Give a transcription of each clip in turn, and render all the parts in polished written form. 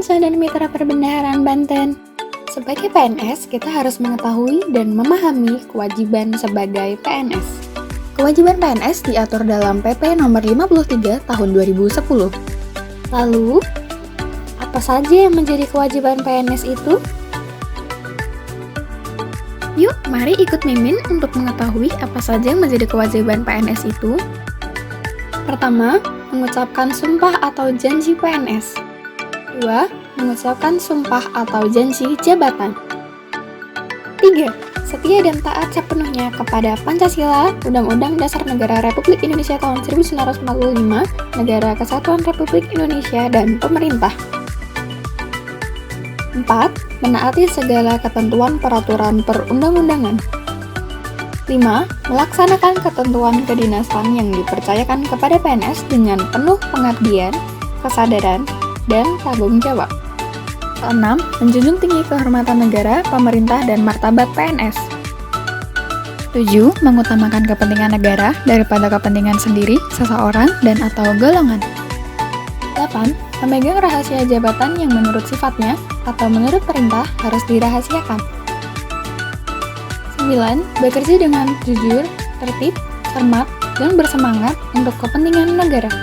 Pengusaha dan Mitra Perbendaharaan Banten. Sebagai PNS, kita harus mengetahui dan memahami kewajiban sebagai PNS. Kewajiban PNS diatur dalam PP nomor 53 tahun 2010. Lalu, apa saja yang menjadi kewajiban PNS itu? Yuk, mari ikut Mimin untuk mengetahui apa saja yang menjadi kewajiban PNS itu. Pertama, mengucapkan sumpah atau janji PNS. 2. Mengucapkan sumpah atau janji jabatan. 3. Setia dan taat sepenuhnya kepada Pancasila, Undang-Undang Dasar Negara Republik Indonesia tahun 1945, Negara Kesatuan Republik Indonesia, dan pemerintah. 4. Menaati segala ketentuan peraturan perundang-undangan. 5. Melaksanakan ketentuan kedinasan yang dipercayakan kepada PNS dengan penuh pengabdian, kesadaran, dan tanggung jawab. 6. Menjunjung tinggi kehormatan negara, pemerintah, dan martabat PNS. 7. Mengutamakan kepentingan negara daripada kepentingan sendiri, seseorang, dan atau golongan. 8. Memegang rahasia jabatan yang menurut sifatnya atau menurut perintah harus dirahasiakan. 9. Bekerja dengan jujur, tertib, cermat, dan bersemangat untuk kepentingan negara.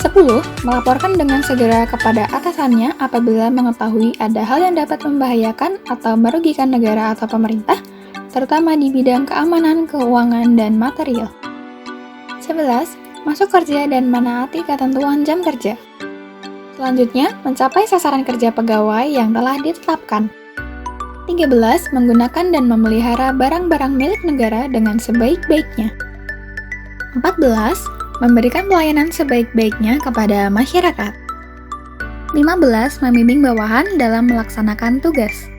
10. Melaporkan dengan segera kepada atasannya apabila mengetahui ada hal yang dapat membahayakan atau merugikan negara atau pemerintah, terutama di bidang keamanan, keuangan, dan material. 11. Masuk kerja dan menaati ketentuan jam kerja. Selanjutnya, mencapai sasaran kerja pegawai yang telah ditetapkan. 13. Menggunakan dan memelihara barang-barang milik negara dengan sebaik-baiknya. 14. Memberikan pelayanan sebaik-baiknya kepada masyarakat. 15. Membimbing bawahan dalam melaksanakan tugas.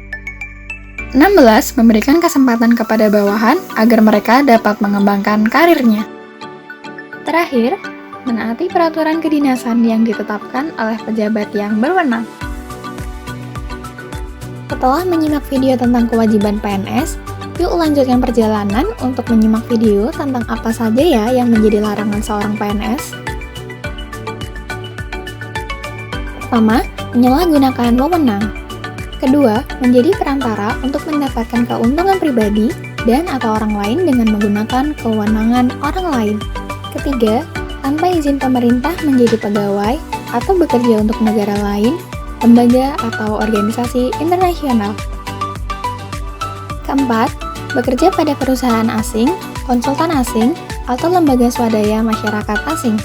16. Memberikan kesempatan kepada bawahan agar mereka dapat mengembangkan karirnya. Terakhir, menaati peraturan kedinasan yang ditetapkan oleh pejabat yang berwenang. Setelah menyimak video tentang kewajiban PNS, yuk lanjutkan perjalanan untuk menyimak video tentang apa saja ya yang menjadi larangan seorang PNS. Pertama, menyalahgunakan wewenang. Kedua, menjadi perantara untuk mendapatkan keuntungan pribadi dan atau orang lain dengan menggunakan kewenangan orang lain. Ketiga, tanpa izin pemerintah menjadi pegawai atau bekerja untuk negara lain, lembaga atau organisasi internasional. Keempat, bekerja pada perusahaan asing, konsultan asing, atau lembaga swadaya masyarakat asing.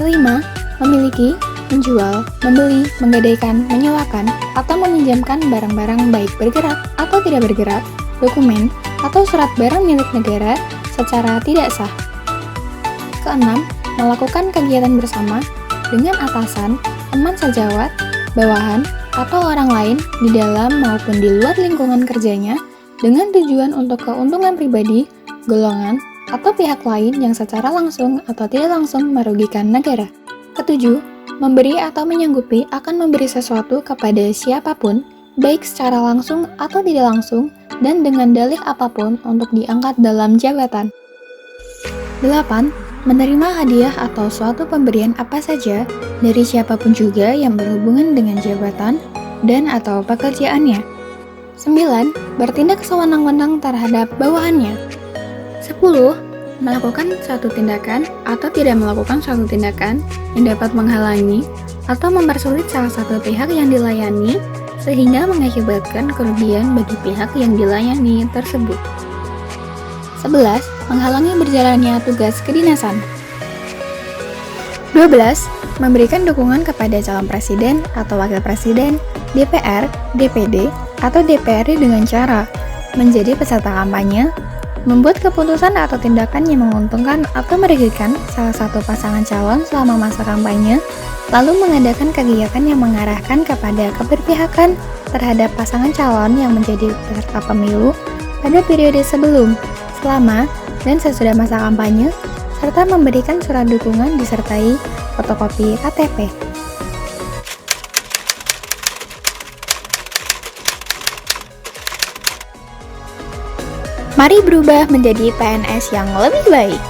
Kelima, memiliki, menjual, membeli, menggadaikan, menyewakan, atau meminjamkan barang-barang baik bergerak atau tidak bergerak, dokumen, atau surat barang milik negara secara tidak sah. Keenam, melakukan kegiatan bersama dengan atasan, teman sejawat, bawahan, atau orang lain di dalam maupun di luar lingkungan kerjanya dengan tujuan untuk keuntungan pribadi, golongan, atau pihak lain yang secara langsung atau tidak langsung merugikan negara. Ketujuh, memberi atau menyanggupi akan memberi sesuatu kepada siapapun, baik secara langsung atau tidak langsung, dan dengan dalih apapun untuk diangkat dalam jabatan. 8. Menerima hadiah atau suatu pemberian apa saja dari siapapun juga yang berhubungan dengan jabatan dan atau pekerjaannya. 9. Bertindak sewenang-wenang terhadap bawahannya. 10. Melakukan suatu tindakan atau tidak melakukan suatu tindakan yang dapat menghalangi atau mempersulit salah satu pihak yang dilayani sehingga mengakibatkan kerugian bagi pihak yang dilayani tersebut. 11. Menghalangi berjalannya tugas kedinasan. 12. Memberikan dukungan kepada calon presiden atau wakil presiden, DPR, DPD, atau DPRD dengan cara menjadi peserta kampanye, membuat keputusan atau tindakan yang menguntungkan atau merugikan salah satu pasangan calon selama masa kampanye, lalu mengadakan kegiatan yang mengarahkan kepada keberpihakan terhadap pasangan calon yang menjadi peserta pemilu pada periode sebelum, selama, dan sesudah masa kampanye, serta memberikan surat dukungan disertai fotokopi KTP. Mari berubah menjadi PNS yang lebih baik.